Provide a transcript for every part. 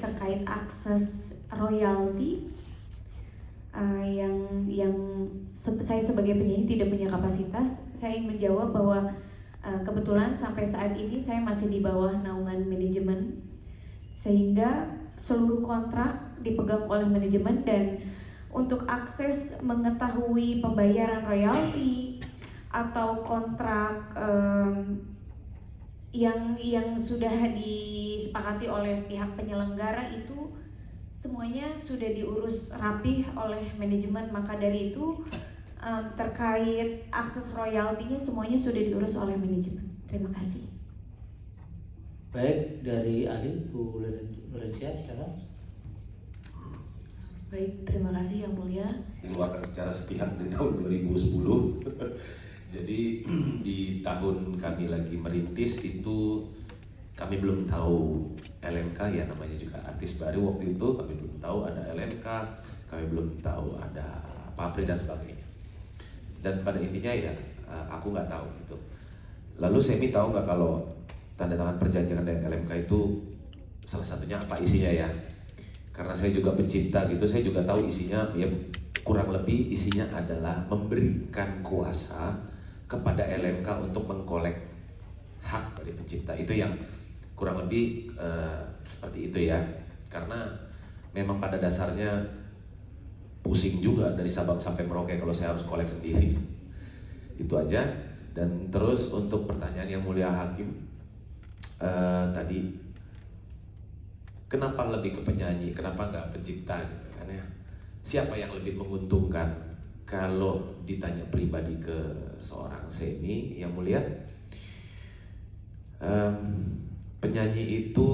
terkait akses royalti yang saya sebagai penyanyi tidak punya kapasitas. Saya ingin menjawab bahwa kebetulan sampai saat ini saya masih di bawah naungan manajemen, sehingga seluruh kontrak dipegang oleh manajemen, dan untuk akses mengetahui pembayaran royalti atau kontrak yang sudah disepakati oleh pihak penyelenggara itu semuanya sudah diurus rapih oleh manajemen. Maka dari itu terkait akses royaltinya semuanya sudah diurus oleh manajemen. Terima kasih. Baik, dari Ali, Bu Lorencia, silakan. Baik, terima kasih Yang Mulia. Dikeluarkan secara sepihak di tahun 2010. Jadi di tahun kami lagi merintis itu kami belum tahu LMK, ya namanya juga artis baru waktu itu, kami belum tahu ada LMK, kami belum tahu ada pabrik dan sebagainya. Dan pada intinya ya aku nggak tahu gitu. Lalu Semi tahu nggak kalau tanda tangan perjanjian dengan LMK itu salah satunya apa isinya ya? Karena saya juga pencipta gitu, saya juga tahu isinya ya, kurang lebih isinya adalah memberikan kuasa kepada LMK untuk mengkolek hak dari pencipta. Itu yang kurang lebih seperti itu ya. Karena memang pada dasarnya pusing juga dari Sabang sampai Merauke kalau saya harus kolek sendiri. Itu aja. Dan terus untuk pertanyaan Yang Mulia Hakim tadi, kenapa lebih ke penyanyi, kenapa nggak pencipta gitu kan ya? Siapa yang lebih menguntungkan? Kalau ditanya pribadi ke seorang Semi, Yang Mulia, penyanyi itu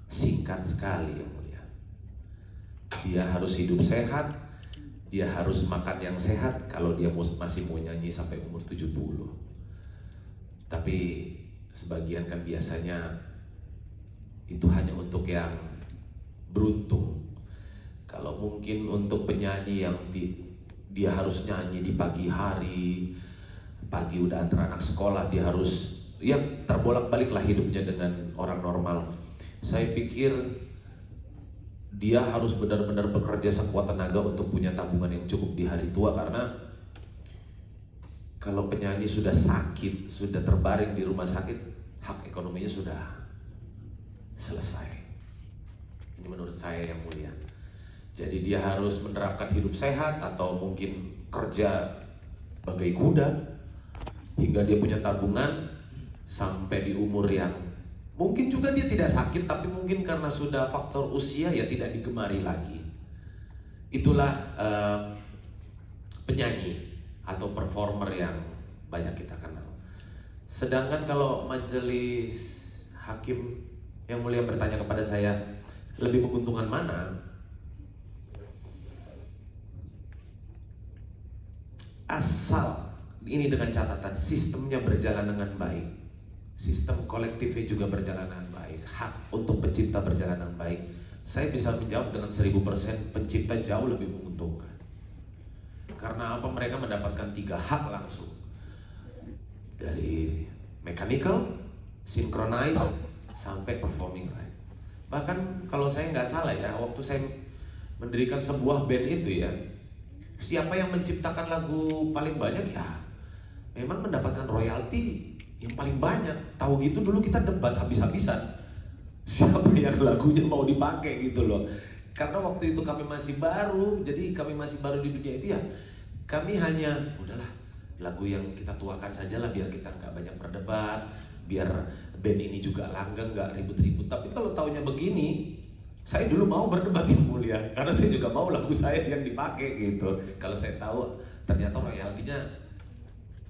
singkat sekali, Yang Mulia. Dia harus hidup sehat, dia harus makan yang sehat kalau dia masih mau nyanyi sampai umur 70. Tapi sebagian kan biasanya itu hanya untuk yang beruntung. Kalau mungkin untuk penyanyi yang dia harus nyanyi di pagi hari, pagi udah antar anak sekolah, dia harus ya terbolak-balik lah hidupnya dengan orang normal. Saya pikir dia harus benar-benar bekerja sekuat tenaga untuk punya tabungan yang cukup di hari tua, karena kalau penyanyi sudah sakit, sudah terbaring di rumah sakit, hak ekonominya sudah selesai. Ini menurut saya, Yang Mulia. Jadi dia harus menerapkan hidup sehat atau mungkin kerja bagai kuda hingga dia punya tabungan sampai di umur yang mungkin juga dia tidak sakit, tapi mungkin karena sudah faktor usia ya tidak digemari lagi. Itulah penyanyi atau performer yang banyak kita kenal. Sedangkan kalau majelis hakim Yang Mulia bertanya kepada saya, lebih menguntungkan mana? Asal ini dengan catatan sistemnya berjalan dengan baik, sistem kolektifnya juga berjalan dengan baik, hak untuk pencipta berjalan dengan baik, saya bisa menjawab dengan 1000% pencipta jauh lebih menguntungkan. Karena apa? Mereka mendapatkan 3 hak langsung, dari mechanical, synchronize, sampai performing right. Bahkan kalau saya nggak salah ya, waktu saya mendirikan sebuah band itu ya, siapa yang menciptakan lagu paling banyak ya memang mendapatkan royalti yang paling banyak. Tahu gitu dulu kita debat habis-habisan siapa yang lagunya mau dipakai gitu loh. Karena waktu itu kami masih baru, jadi kami masih baru di dunia itu ya, kami hanya udahlah lagu yang kita tuakan saja lah, biar kita nggak banyak berdebat, biar band ini juga langgeng, nggak ribut-ribut. Tapi kalau taunya begini, saya dulu mau berdebat, Yang Mulia, karena saya juga mau lagu saya yang dipakai gitu. Kalau saya tahu ternyata royaltinya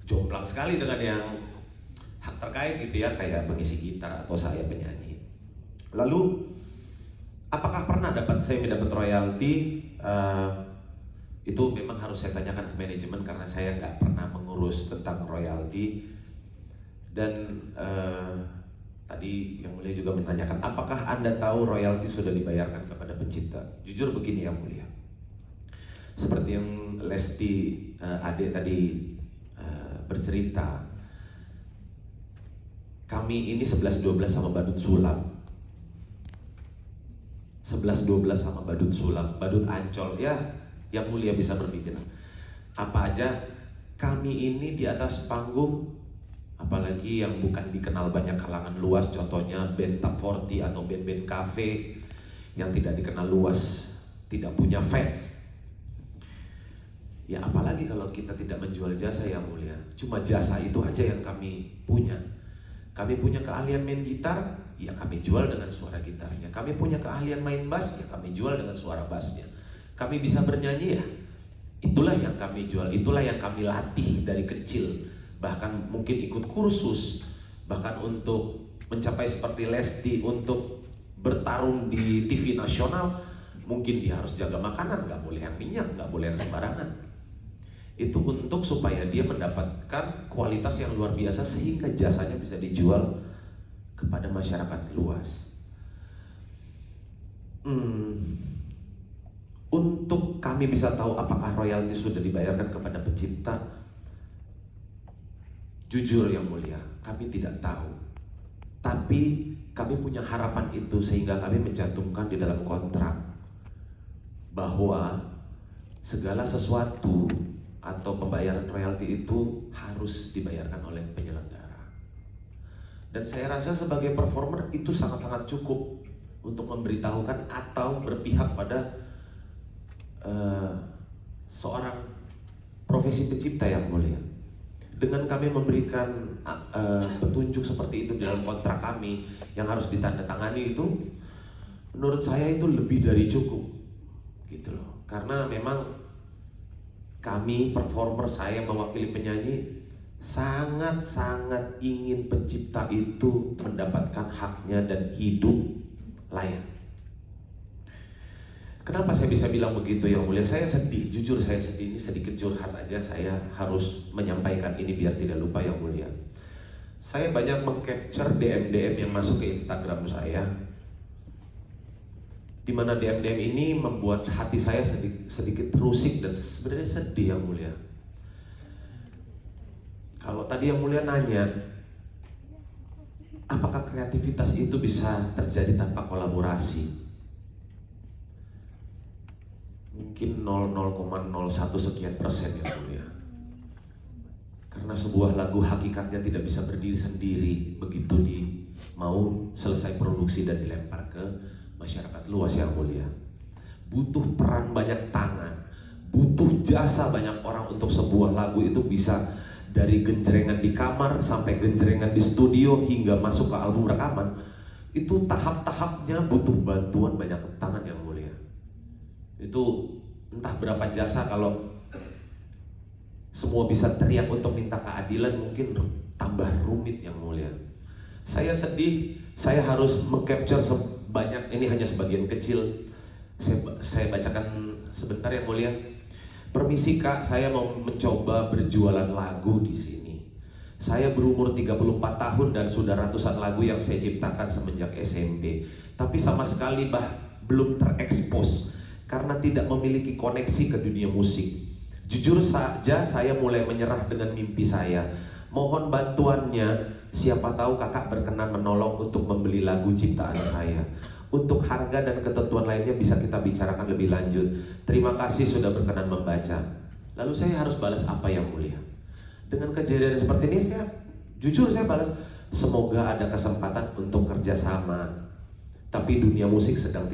jomplang sekali dengan yang hak terkait gitu ya, kayak mengisi gitar atau saya penyanyi. Lalu apakah pernah saya mendapat royalti? Itu memang harus saya tanyakan ke manajemen karena saya nggak pernah mengurus tentang royalti. Dan tadi Yang Mulia juga menanyakan, apakah Anda tahu royalti sudah dibayarkan kepada pencipta? Jujur begini Yang Mulia, seperti yang Lesti Ade tadi bercerita, kami ini 11-12 sama Badut Sulam. 11-12 sama badut Sulam, badut Ancol, ya yang mulia bisa berpikir apa aja. Kami ini di atas panggung, apalagi yang bukan dikenal banyak kalangan luas, contohnya band Top 40 atau band-band cafe yang tidak dikenal luas, tidak punya fans. Ya apalagi kalau kita tidak menjual jasa yang mulia. Cuma jasa itu aja yang kami punya. Kami punya keahlian main gitar, ya kami jual dengan suara gitarnya. Kami punya keahlian main bass, ya kami jual dengan suara bassnya. Kami bisa bernyanyi, ya itulah yang kami jual, itulah yang kami latih dari kecil. Bahkan mungkin ikut kursus, bahkan untuk mencapai seperti Lesti, untuk bertarung di TV nasional, mungkin dia harus jaga makanan, nggak boleh yang minyak, nggak boleh yang sembarangan. Itu untuk supaya dia mendapatkan kualitas yang luar biasa sehingga jasanya bisa dijual kepada masyarakat luas. Untuk kami bisa tahu apakah royalti sudah dibayarkan kepada pencipta, jujur yang mulia, kami tidak tahu. Tapi kami punya harapan itu sehingga kami mencantumkan di dalam kontrak bahwa segala sesuatu atau pembayaran royalti itu harus dibayarkan oleh penyelenggara. Dan saya rasa sebagai performer itu sangat-sangat cukup untuk memberitahukan atau berpihak pada seorang profesi pencipta yang mulia. Dengan kami memberikan petunjuk seperti itu di dalam kontrak kami yang harus ditandatangani itu, menurut saya itu lebih dari cukup, gitu loh. Karena memang kami performer, saya mewakili penyanyi, sangat-sangat ingin pencipta itu mendapatkan haknya dan hidup layak. Kenapa saya bisa bilang begitu yang mulia? Saya sedih, jujur saya sedih, ini sedikit curhat aja, saya harus menyampaikan ini biar tidak lupa yang mulia. Saya banyak meng-capture DM-DM yang masuk ke Instagram saya, di mana DM-DM ini membuat hati saya sedikit terusik dan sebenarnya sedih yang mulia. Kalau tadi yang mulia nanya, apakah kreativitas itu bisa terjadi tanpa kolaborasi? Mungkin 0,01 sekian persen yang mulia. Karena sebuah lagu hakikatnya tidak bisa berdiri sendiri begitu mau selesai produksi dan dilempar ke masyarakat luas yang mulia. Butuh peran banyak tangan, butuh jasa banyak orang untuk sebuah lagu itu bisa dari genjrengan di kamar sampai genjrengan di studio hingga masuk ke album rekaman. Itu tahap-tahapnya butuh bantuan banyak tangan yang mulia. Itu entah berapa jasa, kalau semua bisa teriak untuk minta keadilan mungkin tambah rumit yang mulia. Saya sedih, saya harus meng-capture sebanyak ini, hanya sebagian kecil. Saya bacakan sebentar yang mulia. Permisi Kak, saya mau mencoba berjualan lagu di sini. Saya berumur 34 tahun dan sudah ratusan lagu yang saya ciptakan semenjak SMP. Tapi sama sekali belum terekspos karena tidak memiliki koneksi ke dunia musik. Jujur saja saya mulai menyerah dengan mimpi saya. Mohon bantuannya, siapa tahu kakak berkenan menolong untuk membeli lagu ciptaan saya. Untuk harga dan ketentuan lainnya bisa kita bicarakan lebih lanjut. Terima kasih sudah berkenan membaca. Lalu saya harus balas apa yang mulia? Dengan kejadian seperti ini jujur saya balas, semoga ada kesempatan untuk kerjasama. Tapi dunia musik sedang tidak